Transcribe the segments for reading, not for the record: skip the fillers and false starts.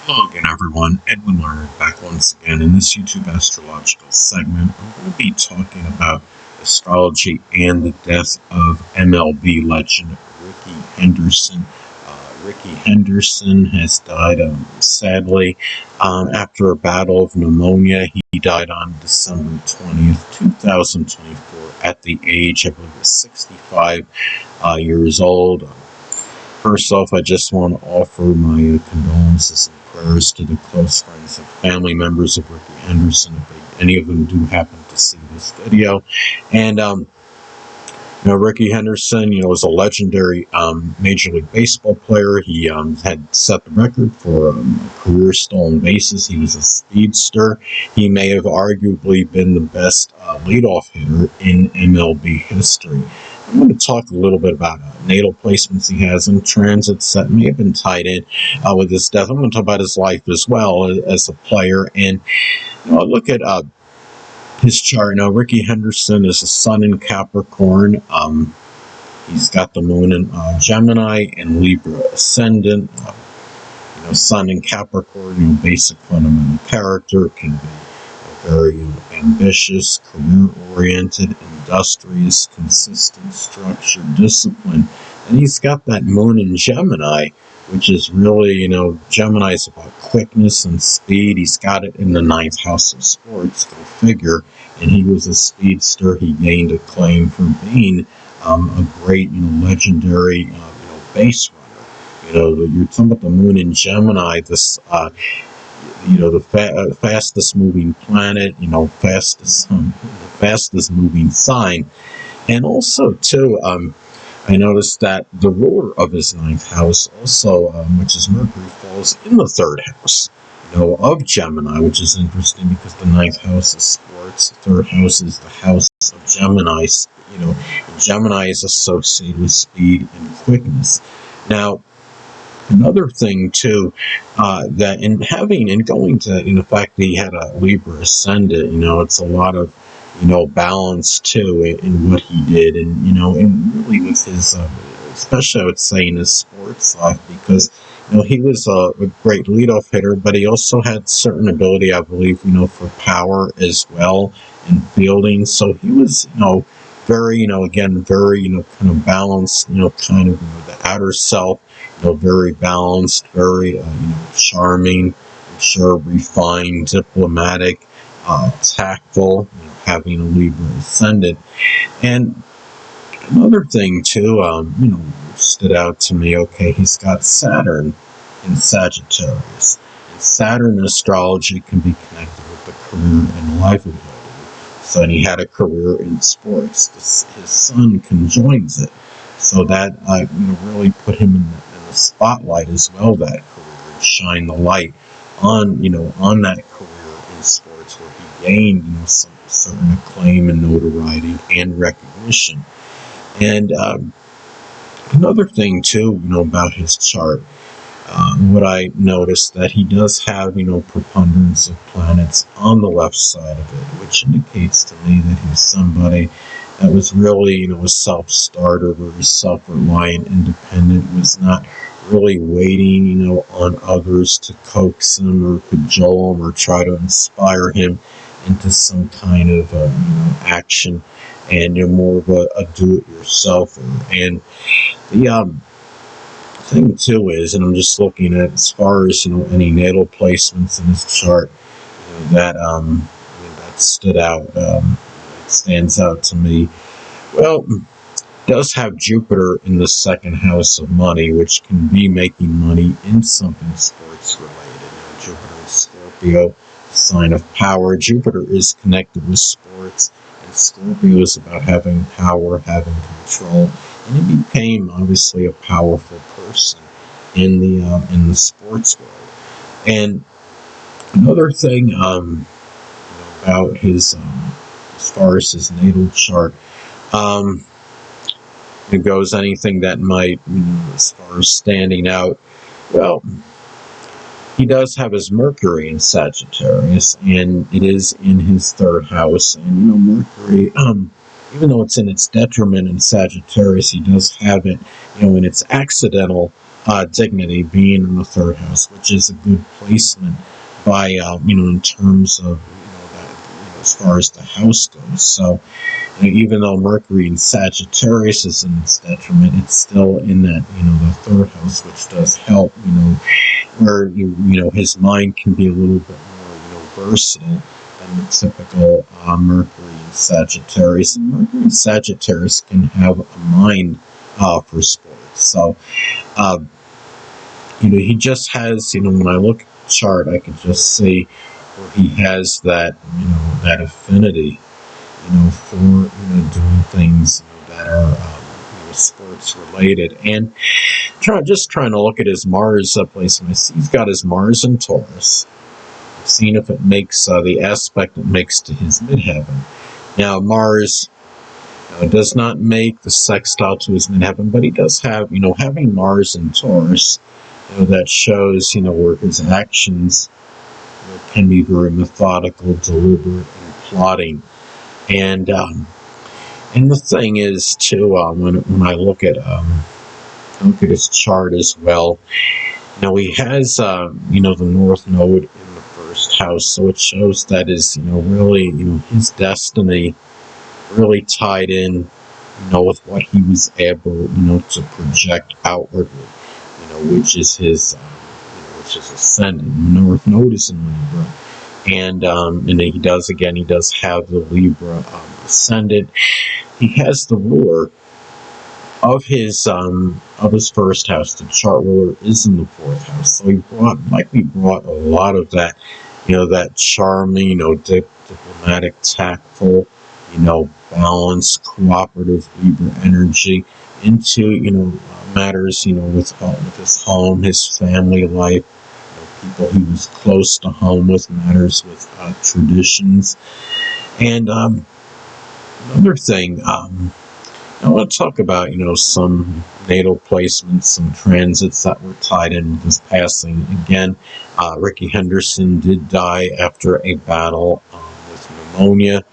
Hello again, everyone. Edwin Learnard back once again in this YouTube astrological segment. I'm going to be talking about astrology and the death of MLB legend Rickey Henderson. Rickey Henderson has died sadly after a battle of pneumonia. He died on December 20th, 2024 at the age, I believe, of 65 years old. First off, I just want to offer my condolences and prayers to the close friends and family members of Rickey Henderson, if any of them do happen to see this video. And, Rickey Henderson, was a legendary Major League Baseball player. He had set the record for career stolen bases. He was a speedster. He may have arguably been the best leadoff hitter in MLB history. I'm going to talk a little bit about natal placements he has and transits that may have been tied in with his death. I'm going to talk about his life as well as a player. And look at his chart. Now, Rickey Henderson is a sun in Capricorn. He's got the moon in Gemini and Libra ascendant. Sun in Capricorn, basic fundamental character, can be very ambitious, career-oriented, industrious, consistent, structured, disciplined. And he's got that moon in Gemini, which is really, Gemini is about quickness and speed. He's got it in the 9th house of sports, go figure. And he was a speedster. He gained acclaim for being a great, legendary, base runner. You're talking about the moon in Gemini, this, the fastest moving planet, the fastest moving sign. And also, too, I noticed that the ruler of his 9th house also, which is Mercury, falls in the 3rd house, of Gemini, which is interesting because the 9th house is sports, the 3rd house is the house of Gemini. Gemini is associated with speed and quickness. Now, another thing too, that going to, the fact that he had a Libra ascendant, it's a lot of, balance too in what he did, and and really with his, especially I would say in his sports life, because he was a great leadoff hitter, but he also had certain ability, I believe, for power as well and fielding. So he was, very, again, very, kind of balanced, kind of the outer self. Very balanced, very, charming, I'm sure refined, diplomatic, tactful, having a Libra ascendant. And another thing, too, stood out to me, he's got Saturn in Sagittarius. And Saturn in astrology can be connected with the career and livelihood. So, and he had a career in sports. His sun conjoins it. So that, really put him in the spotlight as well, that career, and shine the light on that career in sports where he gained some certain acclaim and notoriety and recognition. And another thing too, about his chart, what I noticed that he does have preponderance of planets on the left side of it, which indicates to me that he's somebody that was really, a self-starter, very self-reliant, independent, was not really waiting, on others to coax him or cajole him or try to inspire him into some kind of, action. And you're more of a do-it-yourselfer. And the thing, too, is, and I'm just looking at as far as, any natal placements in his chart, that stood out, stands out to me. Well, does have Jupiter in the 2nd house of money, which can be making money in something sports related. Jupiter is Scorpio, sign of power. Jupiter is connected with sports, and Scorpio is about having power, having control, and he became obviously a powerful person in the sports world. And another thing, about his, as far as his natal chart, it goes, anything that might, as far as standing out, well, he does have his Mercury in Sagittarius, and it is in his 3rd house. And, Mercury, even though it's in its detriment in Sagittarius, he does have it, in its accidental dignity, being in the third house, which is a good placement by in terms of that as far as the house goes. So even though Mercury in Sagittarius is in its detriment, it's still in that the third house, which does help. Where his mind can be a little bit more versatile than the typical Mercury in Sagittarius. And Mercury in Sagittarius can have a mind for sports. So he just has when I look at the chart, I can just see where he has that that affinity for doing things that are sports related. And just trying to look at his Mars placement. I see he's got his Mars in Taurus. I've seen if it makes the aspect it makes to his midheaven. Now Mars does not make the sextile to his midheaven, but he does have having Mars in Taurus. That shows where his actions can be very methodical, deliberate, and plotting. And the thing is too, when I look at his chart as well, he has the North Node in the first house, so it shows that is really his destiny really tied in with what he was able to project outwardly, which is his ascendant. The North Node is in Libra. And he does have the Libra ascendant. He has the ruler of his first house. The chart ruler is in the fourth house, so he likely brought a lot of that, that charming, diplomatic, tactful, balanced, cooperative Libra energy into matters with his home, his family life. People he was close to home with, matters with traditions. And another thing, I want to talk about, some natal placements, some transits that were tied in with his passing. Again, Rickey Henderson did die after a battle with pneumonia.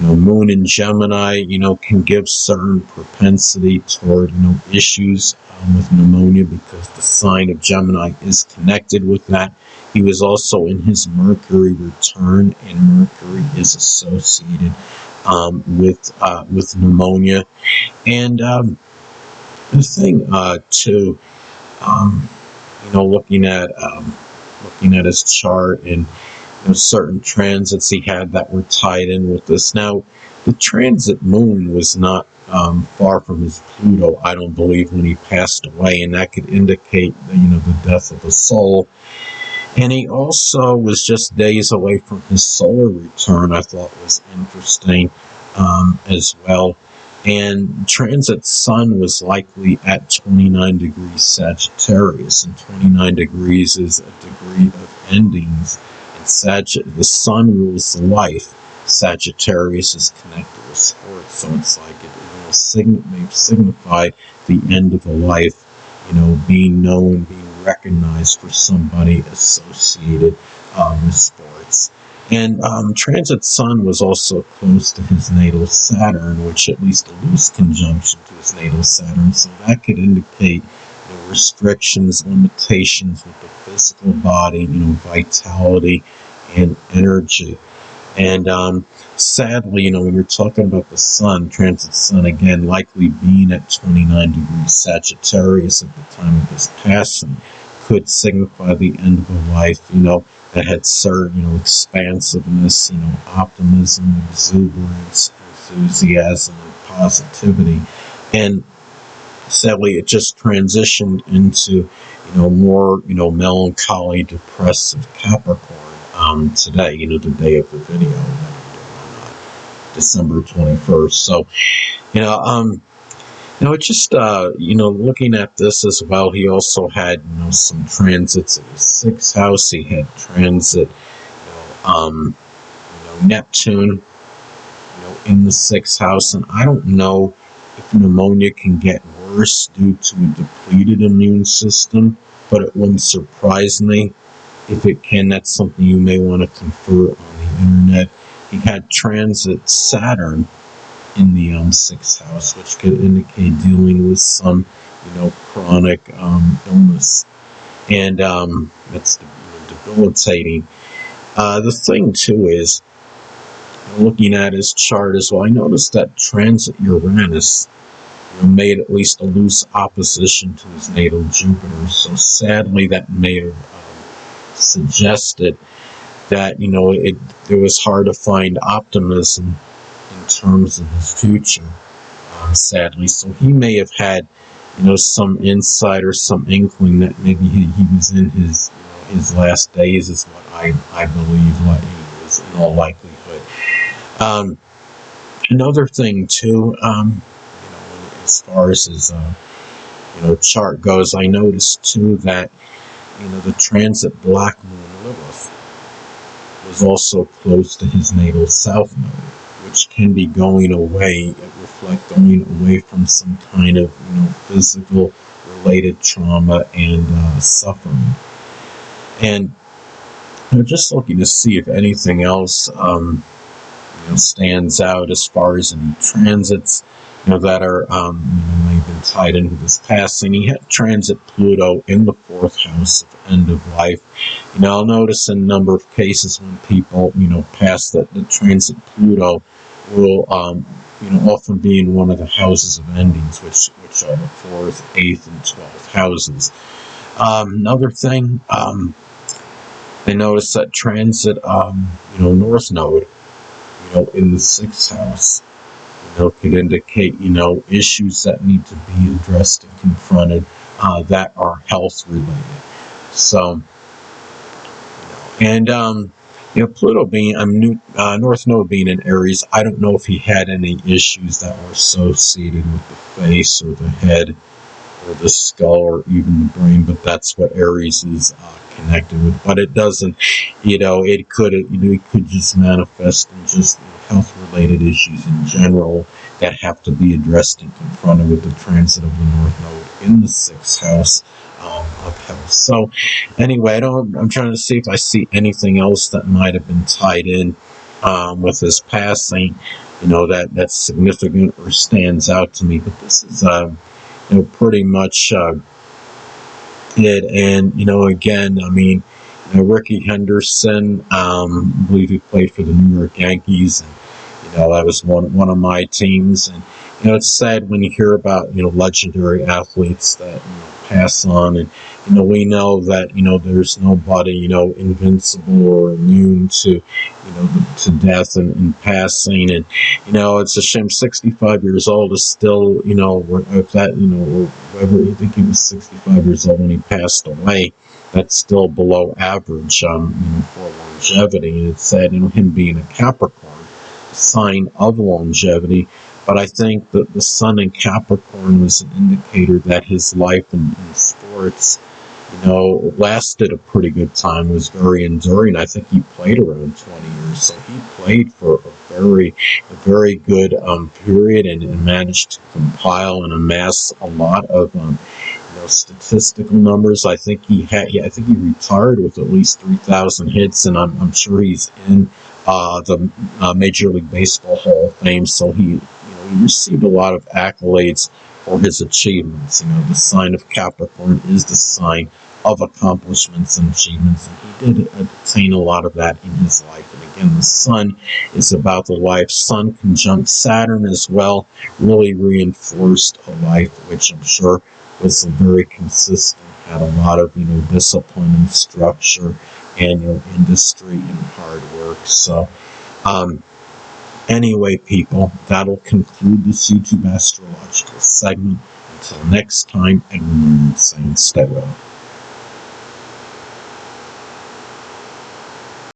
Moon in Gemini, can give certain propensity toward, issues with pneumonia because the sign of Gemini is connected with that. He was also in his Mercury return, and Mercury is associated with pneumonia. And the thing too, looking at his chart and certain transits he had that were tied in with this. Now, the transit moon was not far from his Pluto, I don't believe, when he passed away, and that could indicate, the death of a soul. And he also was just days away from his solar return, I thought was interesting as well. And transit Sun was likely at 29 degrees Sagittarius, and 29 degrees is a degree of endings. And the Sun rules the life. Sagittarius is connected with sports, so it's like it will signify the end of a life, being known, being recognized for somebody associated with sports. And transit Sun was also close to his natal Saturn, which at least a loose conjunction to his natal Saturn, so that could indicate restrictions, limitations with the physical body, vitality and energy. And sadly, when you're talking about the Sun, transit Sun, again, likely being at 29 degrees Sagittarius at the time of his passing, could signify the end of a life, that had certain, expansiveness, optimism, exuberance, enthusiasm, and positivity. And sadly, it just transitioned into, more, melancholy, depressive Capricorn today, the day of the video that I'm doing on December 21st. So, it's just, looking at this as well, he also had, some transits in his sixth house. He had transit, Neptune, in the sixth house. And I don't know if pneumonia can get worse due to a depleted immune system, but it wouldn't surprise me if it can. That's something you may want to confer on the internet. He had transit Saturn in the sixth house, which could indicate dealing with some chronic illness, and it's debilitating. The thing too is, looking at his chart as well, I noticed that transit Uranus made at least a loose opposition to his natal Jupiter. So sadly, that may have suggested that it was hard to find optimism in terms of his future. Sadly, so he may have had some insight or some inkling that maybe he was in his last days, is what I believe, what he was in all likelihood. Another thing too, as far as his chart goes, I noticed too that the transit Black Moon Lilith was also close to his natal South Node, which can be going away from some kind of physical related trauma and suffering. And just looking to see if anything else stands out as far as any transits that are may have been tied into this passing. He had transit Pluto in the 4th house of end of life. I'll notice in a number of cases when people pass that the transit Pluto will often be in one of the houses of endings, which are the 4th, 8th, and 12th houses. Another thing, I noticed that transit North Node in the 6th house could indicate issues that need to be addressed and confronted that are health related. So and Pluto being North Node being in Aries, I don't know if he had any issues that were associated with the face or the head or the skull or even the brain, but that's what Aries is connected with. But it doesn't, it could just manifest in just health-related issues in general that have to be addressed and confronted with the transit of the North Node in the 6th house of health. So anyway, I'm trying to see if I see anything else that might have been tied in with his passing, that's significant or stands out to me. But this is pretty much it. And again, Rickey Henderson, I believe he played for the New York Yankees, and that was one of my teams. And it's sad when you hear about legendary athletes that pass on, and we know that there's nobody invincible or immune to to death and passing. And it's a shame 65 years old is still if that or whether you think he was 65 years old when he passed away, that's still below average for longevity. And it's sad him being a Capricorn, a sign of longevity. But I think that the sun in Capricorn was an indicator that his life in sports, lasted a pretty good time, was very enduring. I think he played around 20 years, so he played for a very good period and managed to compile and amass a lot of statistical numbers. I think he retired with at least 3,000 hits, and I'm sure he's in the Major League Baseball Hall of Fame. So he received a lot of accolades for his achievements. The sign of Capricorn is the sign of accomplishments and achievements, and he did attain a lot of that in his life. And again, the sun is about the life. Sun conjunct Saturn as well really reinforced a life which I'm sure was very consistent, had a lot of discipline and structure and industry and hard work. So anyway, people, that'll conclude this YouTube astrological segment. Until next time, Edwin Learnard saying stay well.